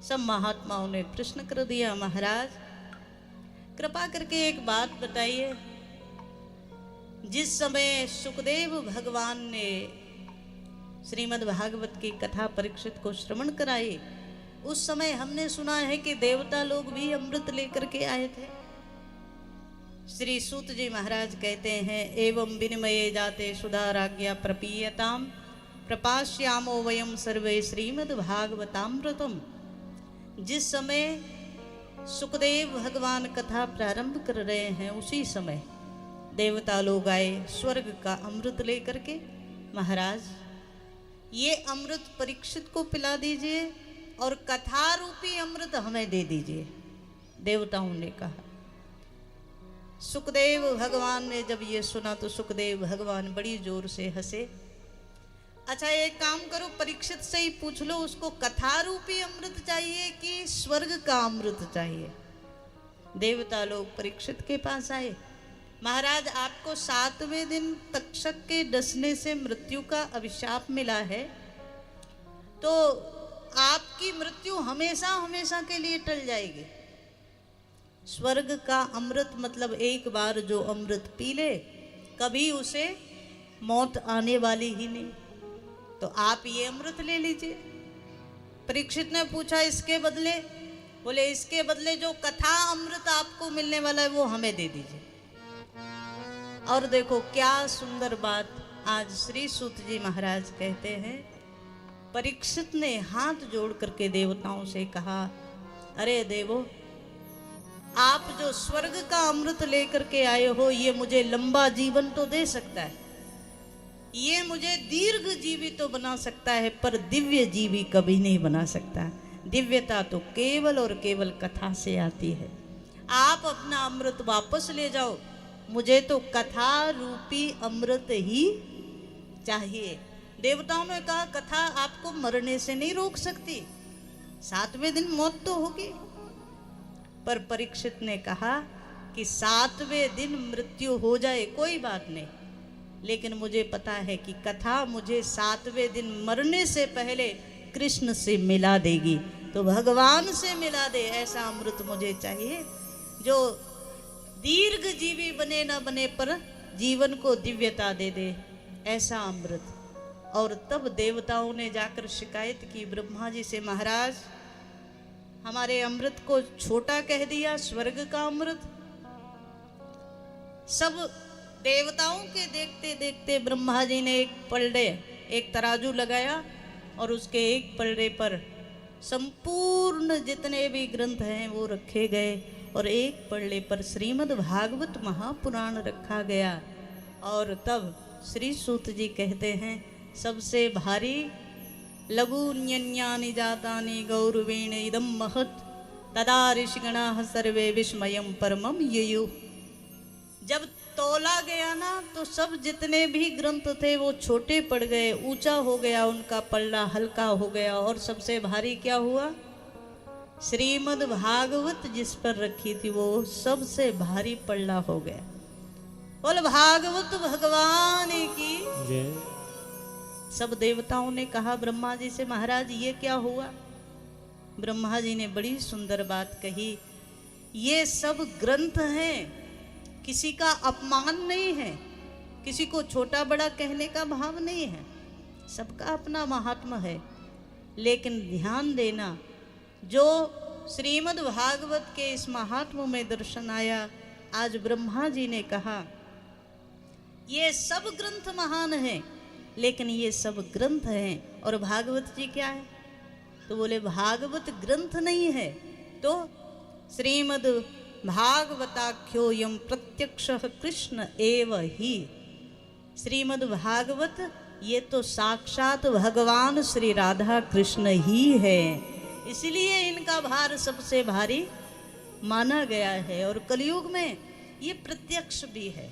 सब महात्माओं ने प्रश्न कर दिया, महाराज कृपा करके एक बात बताइए, जिस समय सुखदेव भगवान ने श्रीमद् भागवत की कथा परीक्षित को श्रवण कराई, उस समय हमने सुना है कि देवता लोग भी अमृत लेकर के आए थे। श्री सूत जी महाराज कहते हैं, एवं विनिमये जाते सुधाराज्ञा प्रपीयताम प्रपाश्यामो वयम सर्वे श्रीमद् भागवतामृतम। जिस समय सुखदेव भगवान कथा प्रारंभ कर रहे हैं, उसी समय देवता लोग आए स्वर्ग का अमृत लेकर के। महाराज ये अमृत परीक्षित को पिला दीजिए और कथा रूपी अमृत हमें दे दीजिए, देवताओं ने कहा। सुखदेव भगवान ने जब ये सुना तो सुखदेव भगवान बड़ी जोर से हंसे। अच्छा एक काम करो, परीक्षित से ही पूछ लो, उसको कथा रूपी अमृत चाहिए कि स्वर्ग का अमृत चाहिए। देवता लोग परीक्षित के पास आए, महाराज आपको 7वें दिन तक्षक के डसने से मृत्यु का अभिशाप मिला है, तो आपकी मृत्यु हमेशा हमेशा के लिए टल जाएगी। स्वर्ग का अमृत मतलब एक बार जो अमृत पी ले कभी उसे मौत आने वाली ही नहीं, तो आप ये अमृत ले लीजिए। परीक्षित ने पूछा इसके बदले, बोले इसके बदले जो कथा अमृत आपको मिलने वाला है वो हमें दे दीजिए। और देखो क्या सुंदर बात आज श्री सूत जी महाराज कहते हैं, परीक्षित ने हाथ जोड़ करके देवताओं से कहा, अरे देवो, आप जो स्वर्ग का अमृत लेकर के आए हो ये मुझे लंबा जीवन तो दे सकता है, ये मुझे दीर्घ जीवी तो बना सकता है, पर दिव्य जीवी कभी नहीं बना सकता। दिव्यता तो केवल और केवल कथा से आती है। आप अपना अमृत वापस ले जाओ, मुझे तो कथा रूपी अमृत ही चाहिए। देवताओं ने कहा, कथा आपको मरने से नहीं रोक सकती, 7वें दिन मौत तो होगी। पर परीक्षित ने कहा कि 7वें दिन मृत्यु हो जाए कोई बात नहीं, लेकिन मुझे पता है कि कथा मुझे 7वें दिन मरने से पहले कृष्ण से मिला देगी, तो भगवान से मिला दे ऐसा अमृत मुझे चाहिए, जो दीर्घ जीवी बने न बने पर जीवन को दिव्यता दे दे, ऐसा अमृत। और तब देवताओं ने जाकर शिकायत की ब्रह्मा जी से, महाराज हमारे अमृत को छोटा कह दिया, स्वर्ग का अमृत। सब देवताओं के देखते देखते ब्रह्मा जी ने एक पलड़े, एक तराजू लगाया और उसके एक पलड़े पर संपूर्ण जितने भी ग्रंथ हैं वो रखे गए और एक पलड़े पर श्रीमद् भागवत महापुराण रखा गया। और तब श्री सूत जी कहते हैं, सबसे भारी लघुन्यन्यानि जातानि गौरवेण इदं महत् तदा ऋषिगणाः सर्वे विस्मयं परमं ययुः। जब तोला गया ना तो सब जितने भी ग्रंथ थे वो छोटे पड़ गए, ऊंचा हो गया, उनका पल्ला हल्का हो गया, और सबसे भारी क्या हुआ, श्रीमद् भागवत जिस पर रखी थी वो सबसे भारी पल्ला हो गया। बोल भागवत भगवान की जय। सब देवताओं ने कहा ब्रह्मा जी से, महाराज ये क्या हुआ। ब्रह्मा जी ने बड़ी सुंदर बात कही, ये सब ग्रंथ हैं, किसी का अपमान नहीं है, किसी को छोटा बड़ा कहने का भाव नहीं है, सबका अपना महात्मा है। लेकिन ध्यान देना, जो श्रीमद् भागवत के इस महात्मा में दर्शन आया, आज ब्रह्मा जी ने कहा ये सब ग्रंथ महान हैं, लेकिन ये सब ग्रंथ हैं और भागवत जी क्या है, तो बोले भागवत ग्रंथ नहीं है, तो श्रीमद् भागवताख्योयम प्रत्यक्षः कृष्ण एव ही। श्रीमद् भागवत ये तो साक्षात भगवान श्री राधा कृष्ण ही है, इसलिए इनका भार सबसे भारी माना गया है। और कलयुग में ये प्रत्यक्ष भी है।